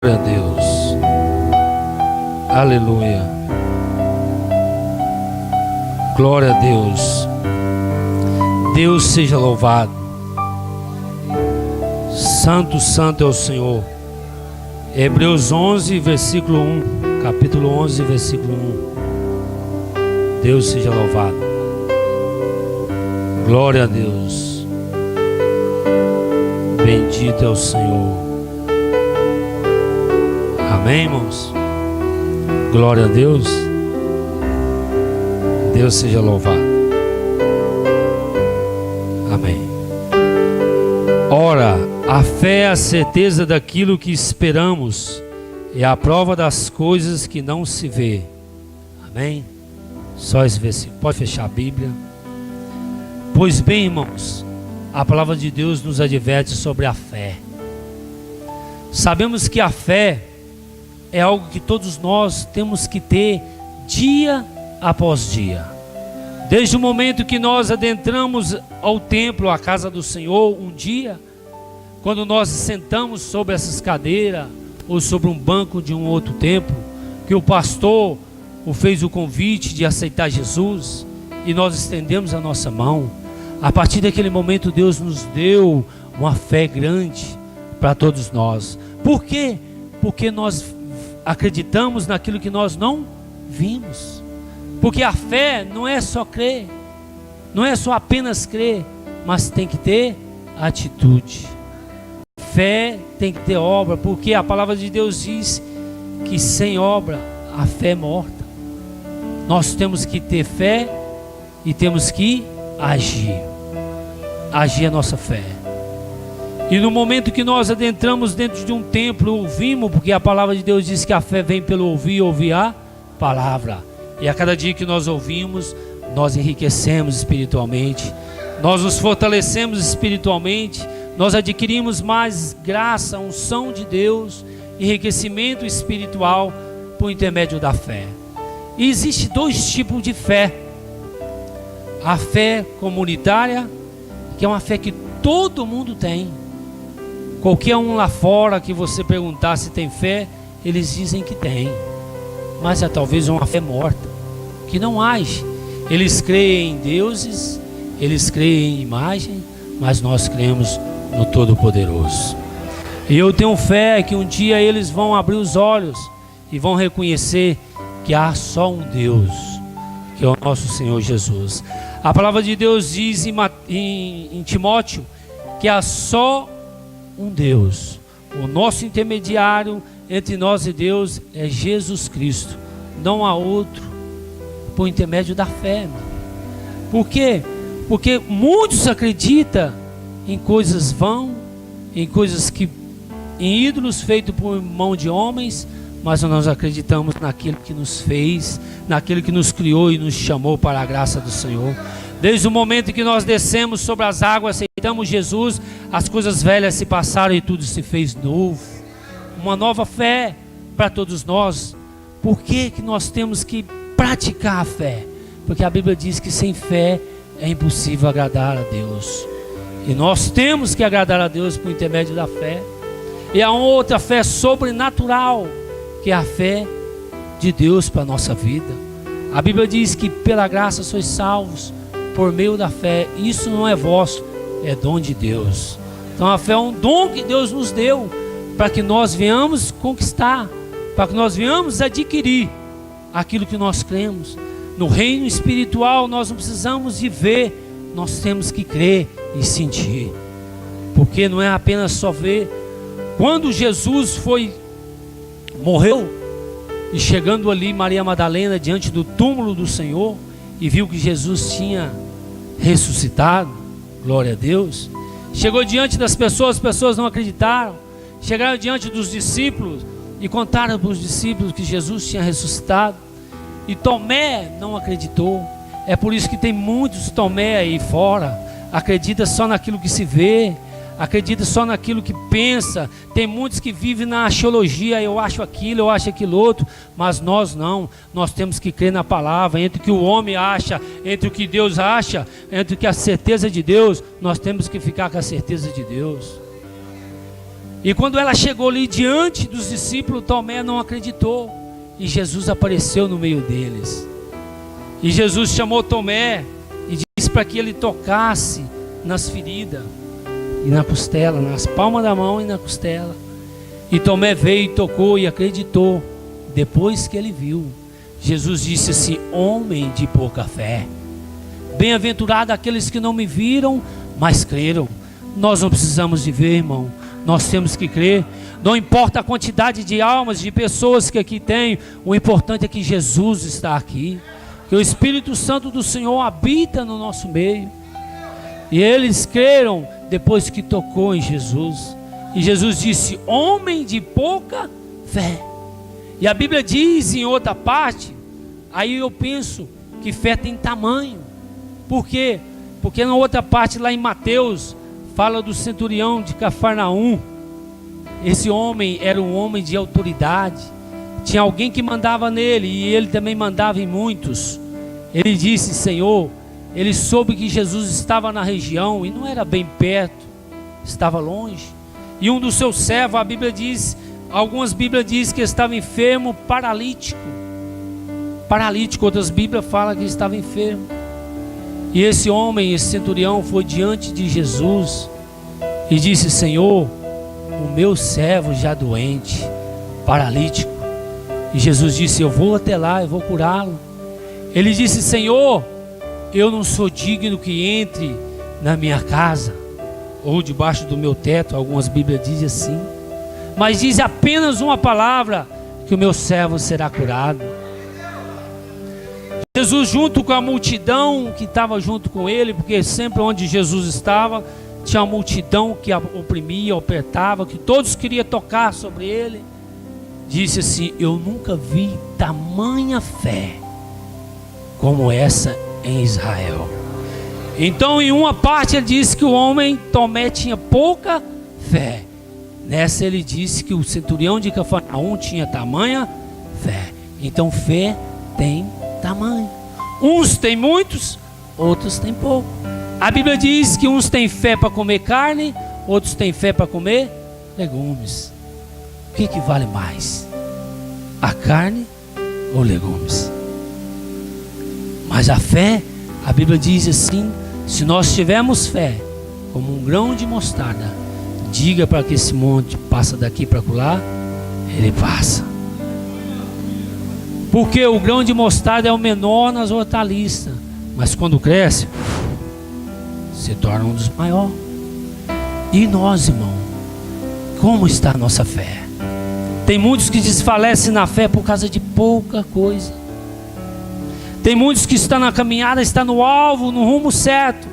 Glória a Deus. Aleluia. Glória a Deus. Deus seja louvado. Santo, santo é o Senhor. Hebreus 11, versículo 1. Capítulo 11, versículo 1. Deus seja louvado. Glória a Deus. Bendito é o Senhor. Amém, irmãos? Glória a Deus. Deus seja louvado. Amém. Ora, a fé é a certeza daquilo que esperamos, é a prova das coisas que não se vê. Amém? Só esse versículo. Pode fechar a Bíblia. Pois bem, irmãos, a palavra de Deus nos adverte sobre a fé. Sabemos que a fé é algo que todos nós temos que ter dia após dia. Desde o momento que nós adentramos ao templo, à casa do Senhor, um dia, quando nós sentamos sobre essas cadeiras ou sobre um banco de um outro templo, que o pastor fez o convite de aceitar Jesus e nós estendemos a nossa mão, a partir daquele momento Deus nos deu uma fé grande para todos nós. Por quê? Porque nós acreditamos naquilo que nós não vimos. Porque a fé não é só crer, não é só apenas crer, mas tem que ter atitude. Fé tem que ter obra, porque a palavra de Deus diz que sem obra a fé é morta. Nós temos que ter fé e temos que agir. Agir a nossa fé. E no momento que nós adentramos dentro de um templo, ouvimos, porque a palavra de Deus diz que a fé vem pelo ouvir e ouvir a palavra. E a cada dia que nós ouvimos, nós enriquecemos espiritualmente, nós nos fortalecemos espiritualmente, nós adquirimos mais graça, unção de Deus, enriquecimento espiritual por intermédio da fé. E existe dois tipos de fé: a fé comunitária, que é uma fé que todo mundo tem. Qualquer um lá fora que você perguntar se tem fé, eles dizem que tem, mas é talvez uma fé morta, que não age. Eles creem em deuses, eles creem em imagem, mas nós cremos no Todo-Poderoso. E eu tenho fé que um dia eles vão abrir os olhos e vão reconhecer que há só um Deus, que é o nosso Senhor Jesus. A palavra de Deus diz em Timóteo que há só um Deus. O nosso intermediário entre nós e Deus é Jesus Cristo. Não há outro, por intermédio da fé. Por quê? Porque muitos acreditam em coisas vãs, em ídolos feitos por mão de homens, mas nós acreditamos naquilo que nos fez, naquilo que nos criou e nos chamou para a graça do Senhor. Desde o momento que nós descemos sobre as águas, aceitamos Jesus, as coisas velhas se passaram e tudo se fez novo. Uma nova fé para todos nós. Por que nós temos que praticar a fé? Porque a Bíblia diz que sem fé é impossível agradar a Deus. E nós temos que agradar a Deus por intermédio da fé. E há uma outra fé sobrenatural, que é a fé de Deus para a nossa vida. A Bíblia diz que pela graça sois salvos por meio da fé. Isso não é vosso, é dom de Deus. Então a fé é um dom que Deus nos deu para que nós venhamos conquistar, para que nós venhamos adquirir aquilo que nós cremos. No reino espiritual nós não precisamos de ver, nós temos que crer e sentir. Porque não é apenas só ver. Quando Jesus morreu, e chegando ali Maria Madalena diante do túmulo do Senhor, e viu que Jesus tinha ressuscitado, glória a Deus, chegou diante das pessoas, as pessoas não acreditaram. Chegaram diante dos discípulos e contaram para os discípulos que Jesus tinha ressuscitado, e Tomé não acreditou. É por isso que tem muitos Tomé aí fora, acredita só naquilo que se vê, acredita só naquilo que pensa. Tem muitos que vivem na axiologia, eu acho aquilo, eu acho aquilo outro, mas nós não. Nós temos que crer na palavra. Entre o que o homem acha, entre o que Deus acha, entre o que a certeza de Deus, nós temos que ficar com a certeza de Deus. E quando ela chegou ali diante dos discípulos, Tomé não acreditou. E Jesus apareceu no meio deles. E Jesus chamou Tomé e disse para que ele tocasse nas feridas e na costela, nas palmas da mão e na costela. E Tomé veio e tocou e acreditou. Depois que ele viu, Jesus disse assim: homem de pouca fé, bem-aventurado aqueles que não me viram, mas creram. Nós não precisamos de ver, irmão, nós temos que crer. Não importa a quantidade de almas, de pessoas que aqui tem, o importante é que Jesus está aqui, que o Espírito Santo do Senhor habita no nosso meio. E eles creram depois que tocou em Jesus. E Jesus disse: homem de pouca fé. E a Bíblia diz em outra parte, aí eu penso que fé tem tamanho. Por quê? Porque na outra parte, lá em Mateus, fala do centurião de Cafarnaum. Esse homem era um homem de autoridade. Tinha alguém que mandava nele, e ele também mandava em muitos. Ele disse: Senhor, ele soube que Jesus estava na região, e não era bem perto, estava longe. E um dos seus servos, a Bíblia diz, algumas Bíblias dizem que estava enfermo, paralítico. Outras Bíblias falam que estava enfermo. E esse homem, esse centurião, foi diante de Jesus e disse: Senhor, o meu servo já doente, paralítico. E Jesus disse: eu vou até lá, eu vou curá-lo. Ele disse: Senhor, eu não sou digno que entre na minha casa, ou debaixo do meu teto. Algumas Bíblias dizem assim, mas diz apenas uma palavra, que o meu servo será curado. Jesus, junto com a multidão que estava junto com ele, porque sempre onde Jesus estava, tinha uma multidão que oprimia, apertava, que todos queriam tocar sobre ele, disse assim: eu nunca vi tamanha fé como essa em Israel. Então, em uma parte ele disse que o homem Tomé tinha pouca fé. Nessa ele disse que o centurião de Cafarnaum tinha tamanha fé. Então fé tem tamanho. Uns têm muitos, outros têm pouco. A Bíblia diz que uns têm fé para comer carne, outros têm fé para comer legumes. O que vale mais? A carne ou legumes? Mas a fé, a Bíblia diz assim: se nós tivermos fé como um grão de mostarda, diga para que esse monte passa daqui para lá, ele passa. Porque o grão de mostarda é o menor nas hortaliças, mas quando cresce, se torna um dos maiores. E nós, irmão, como está a nossa fé? Tem muitos que desfalecem na fé por causa de pouca coisa. Tem muitos que estão na caminhada, estão no alvo, no rumo certo,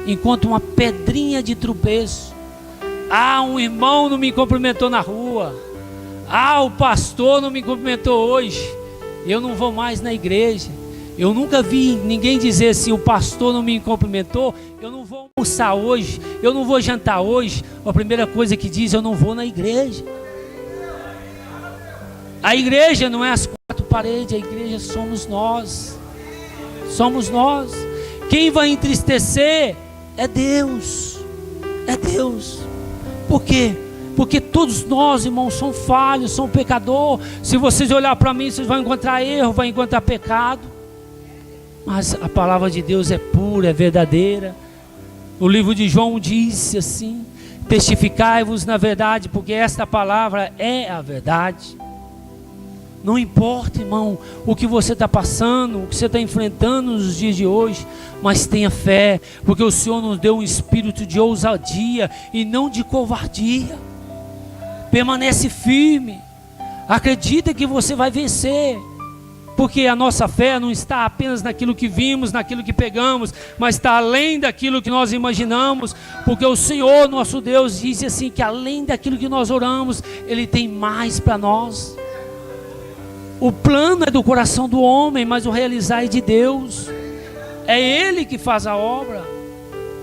enquanto uma pedrinha de tropeço. Ah, um irmão não me cumprimentou na rua. Ah, o pastor não me cumprimentou hoje, eu não vou mais na igreja. Eu nunca vi ninguém dizer assim: o pastor não me cumprimentou, eu não vou almoçar hoje, eu não vou jantar hoje. A primeira coisa que diz: eu não vou na igreja. A igreja não é as quatro paredes, a igreja somos nós. Somos nós. Quem vai entristecer é Deus. É Deus. Por quê? Porque todos nós, irmãos, somos falhos, somos pecadores. Se vocês olhar para mim, vocês vão encontrar erro, vão encontrar pecado. Mas a palavra de Deus é pura, é verdadeira. O livro de João diz assim: testificai-vos na verdade, porque esta palavra é a verdade. Não importa, irmão, o que você está passando, o que você está enfrentando nos dias de hoje, mas tenha fé, porque o Senhor nos deu um espírito de ousadia e não de covardia. Permanece firme, acredita que você vai vencer, porque a nossa fé não está apenas naquilo que vimos, naquilo que pegamos, mas está além daquilo que nós imaginamos, porque o Senhor nosso Deus diz assim, que além daquilo que nós oramos, Ele tem mais para nós. O plano é do coração do homem, mas o realizar é de Deus. É Ele que faz a obra,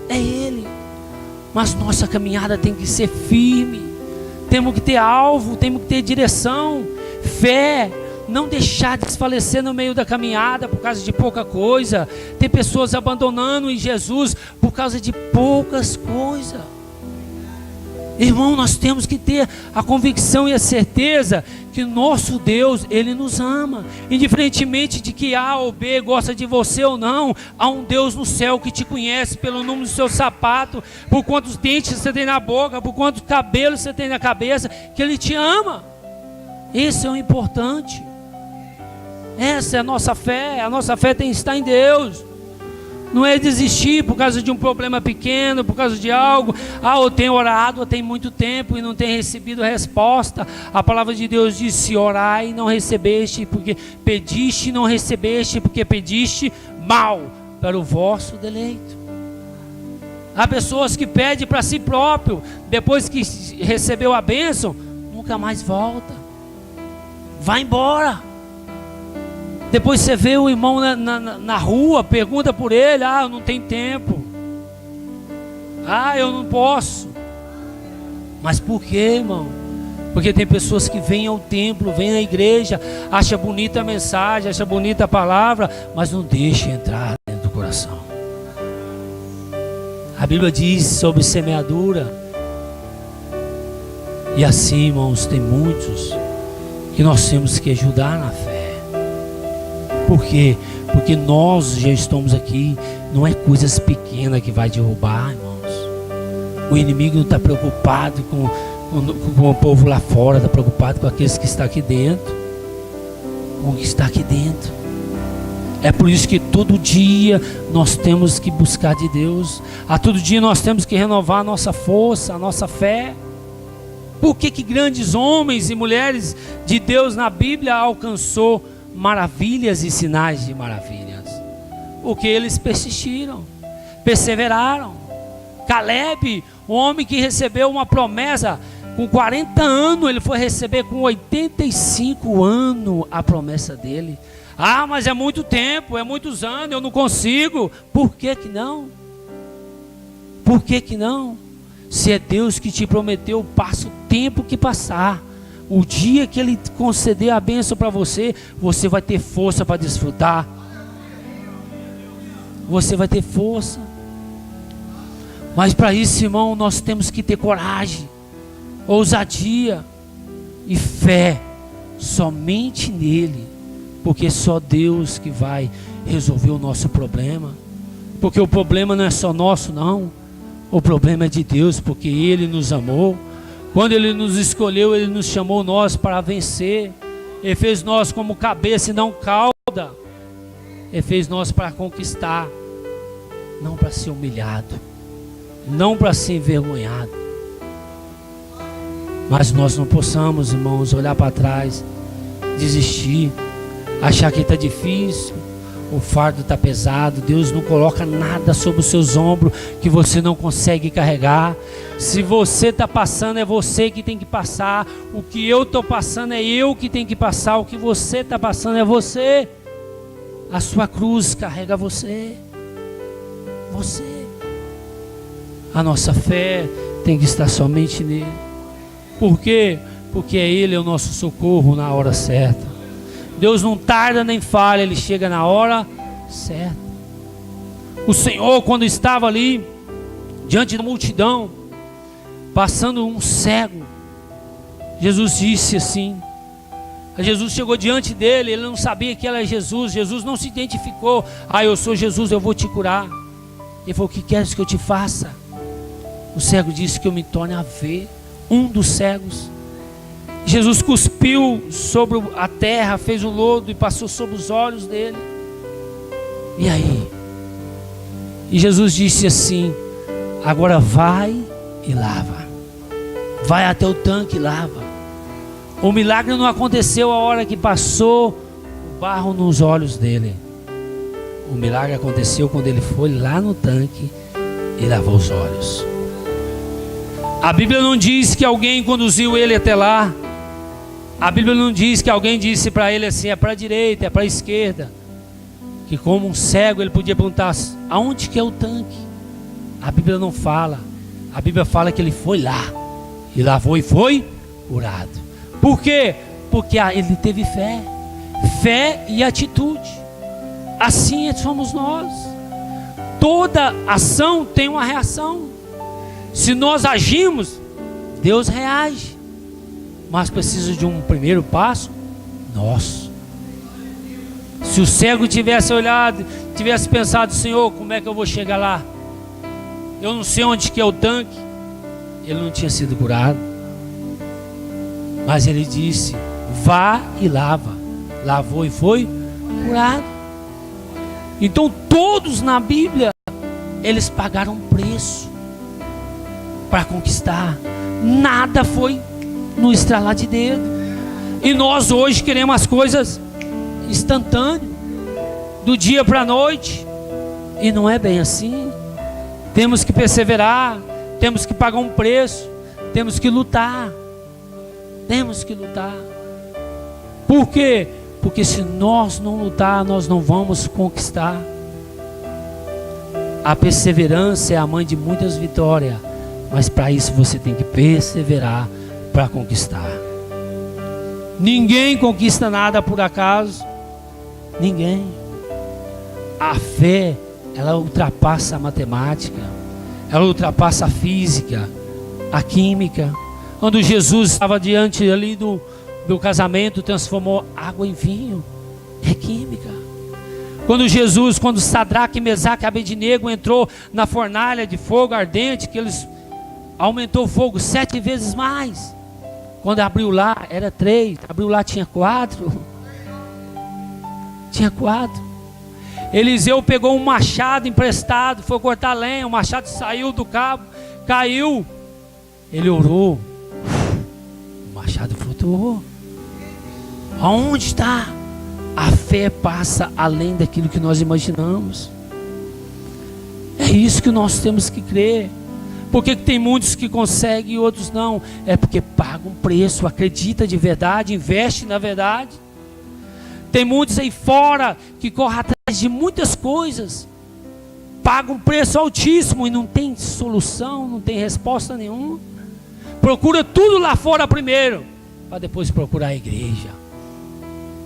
é Ele. Mas nossa caminhada tem que ser firme, temos que ter alvo, temos que ter direção, fé. Não deixar desfalecer no meio da caminhada por causa de pouca coisa. Tem pessoas abandonando em Jesus por causa de poucas coisas. Irmão, nós temos que ter a convicção e a certeza que nosso Deus, Ele nos ama. Indiferentemente de que A ou B gosta de você ou não, há um Deus no céu que te conhece pelo número do seu sapato, por quantos dentes você tem na boca, por quantos cabelos você tem na cabeça, que Ele te ama. Esse é o importante. Essa é a nossa fé tem que estar em Deus. Não é desistir por causa de um problema pequeno, por causa de algo. Eu tenho orado, tem muito tempo e não tenho recebido resposta. A palavra de Deus diz: se orai, não recebeste, porque pediste, não recebeste, porque pediste mal, para o vosso deleito. Há pessoas que pedem para si próprio, depois que recebeu a bênção, nunca mais volta, vai embora. Depois você vê o irmão na rua, pergunta por ele: eu não tenho tempo, eu não posso. Mas por quê, irmão? Porque tem pessoas que vêm ao templo, vêm à igreja, acha bonita a mensagem, acha bonita a palavra, mas não deixa entrar dentro do coração. A Bíblia diz sobre semeadura. E assim, irmãos, tem muitos que nós temos que ajudar na fé. Por quê? Porque nós já estamos aqui. Não é coisas pequenas que vai derrubar, irmãos. O inimigo não está preocupado com o povo lá fora, está preocupado com aqueles que estão aqui dentro. Com o que está aqui dentro. É por isso que todo dia nós temos que buscar de Deus. A todo dia nós temos que renovar a nossa força, a nossa fé. Por que grandes homens e mulheres de Deus na Bíblia alcançou maravilhas e sinais de maravilhas? Porque eles persistiram, perseveraram. Caleb, o homem que recebeu uma promessa com 40 anos, ele foi receber com 85 anos a promessa dele. Mas é muito tempo, é muitos anos, eu não consigo. Por que não? Por que não? Se é Deus que te prometeu, passa o tempo que passar. O dia que Ele conceder a bênção para você, você vai ter força para desfrutar. Você vai ter força. Mas para isso, irmão, nós temos que ter coragem, ousadia e fé somente nele. Porque só Deus que vai resolver o nosso problema. Porque o problema não é só nosso, não. O problema é de Deus, porque Ele nos amou. Quando Ele nos escolheu, Ele nos chamou nós para vencer. Ele fez nós como cabeça e não cauda. Ele fez nós para conquistar, não para ser humilhado, não para ser envergonhado. Mas nós não possamos, irmãos, olhar para trás, desistir, achar que está difícil, o fardo está pesado. Deus não coloca nada sobre os seus ombros que você não consegue carregar. Se você está passando, é você que tem que passar. O que eu estou passando é eu que tenho que passar. O que você está passando é você. A sua cruz carrega você. Você. A nossa fé tem que estar somente nele. Por quê? Porque Ele é o nosso socorro na hora certa. Deus não tarda nem falha, Ele chega na hora certa. O Senhor, quando estava ali diante da multidão, passando um cego, Jesus disse assim. Jesus chegou diante dele, ele não sabia que era Jesus. Jesus não se identificou: eu sou Jesus, eu vou te curar. Ele falou: o que queres que eu te faça? O cego disse: que eu me torne a ver. Um dos cegos. Jesus cuspiu sobre a terra, fez o lodo e passou sobre os olhos dele. E aí? E Jesus disse assim: agora vai e lava. Vai até o tanque e lava. O milagre não aconteceu a hora que passou o barro nos olhos dele. O milagre aconteceu quando ele foi lá no tanque e lavou os olhos. A Bíblia não diz que alguém conduziu ele até lá. A Bíblia não diz que alguém disse para ele assim: é para a direita, é para a esquerda. Que como um cego ele podia perguntar: aonde que é o tanque? A Bíblia não fala. A Bíblia fala que ele foi lá e lavou e foi curado. Por quê? Porque ele teve fé. Fé e atitude. Assim somos nós. Toda ação tem uma reação. Se nós agimos, Deus reage, mas precisa de um primeiro passo nosso. Se o cego tivesse olhado, tivesse pensado: Senhor, como é que eu vou chegar lá? Eu não sei onde que é o tanque. Ele não tinha sido curado. Mas ele disse: vá e lava. Lavou e foi curado. Então todos na Bíblia, eles pagaram um preço para conquistar. Nada foi no estralar de dedo. E nós hoje queremos as coisas instantâneas, do dia para a noite. E não é bem assim. Temos que perseverar, temos que pagar um preço, temos que lutar. Temos que lutar. Por quê? Porque se nós não lutar, nós não vamos conquistar. A perseverança é a mãe de muitas vitórias, mas para isso você tem que perseverar para conquistar. Ninguém conquista nada por acaso. Ninguém. A fé, ela ultrapassa a matemática, ela ultrapassa a física, a química. Quando Jesus estava diante ali do casamento, transformou água em vinho. É química. Quando Sadraque, Mesaque e Abednego entrou na fornalha de fogo ardente, que eles aumentou o fogo 7 vezes mais. Quando abriu lá, era 3. Abriu lá, tinha 4. Tinha 4. Eliseu pegou um machado emprestado, foi cortar lenha, o machado saiu do cabo, caiu. Ele orou, o machado flutuou. Aonde está? A fé passa além daquilo que nós imaginamos. É isso que nós temos que crer. Por que tem muitos que conseguem e outros não? É porque pagam um preço, acredita de verdade, investe na verdade. Tem muitos aí fora que correm atrás de muitas coisas, pagam um preço altíssimo e não tem solução, não tem resposta nenhuma. Procura tudo lá fora primeiro, para depois procurar a igreja.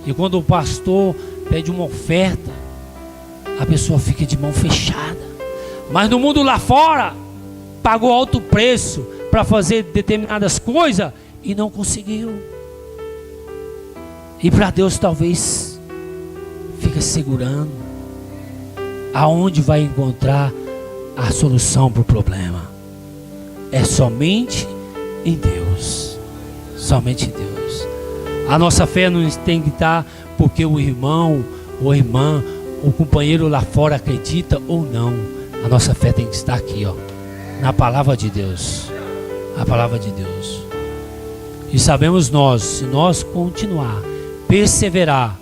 E quando o pastor pede uma oferta, a pessoa fica de mão fechada. Mas no mundo lá fora, pagou alto preço para fazer determinadas coisas e não conseguiu. E para Deus talvez fica segurando. Aonde vai encontrar a solução para o problema? É somente em Deus. Somente em Deus. A nossa fé não tem que estar porque o irmão, ou a irmã, o companheiro lá fora acredita ou não. A nossa fé tem que estar aqui, ó, na palavra de Deus. A palavra de Deus. E sabemos nós, se nós continuar, perseverar,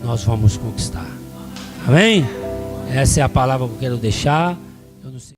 nós vamos conquistar. Amém? Essa é a palavra que eu quero deixar. Eu não sei.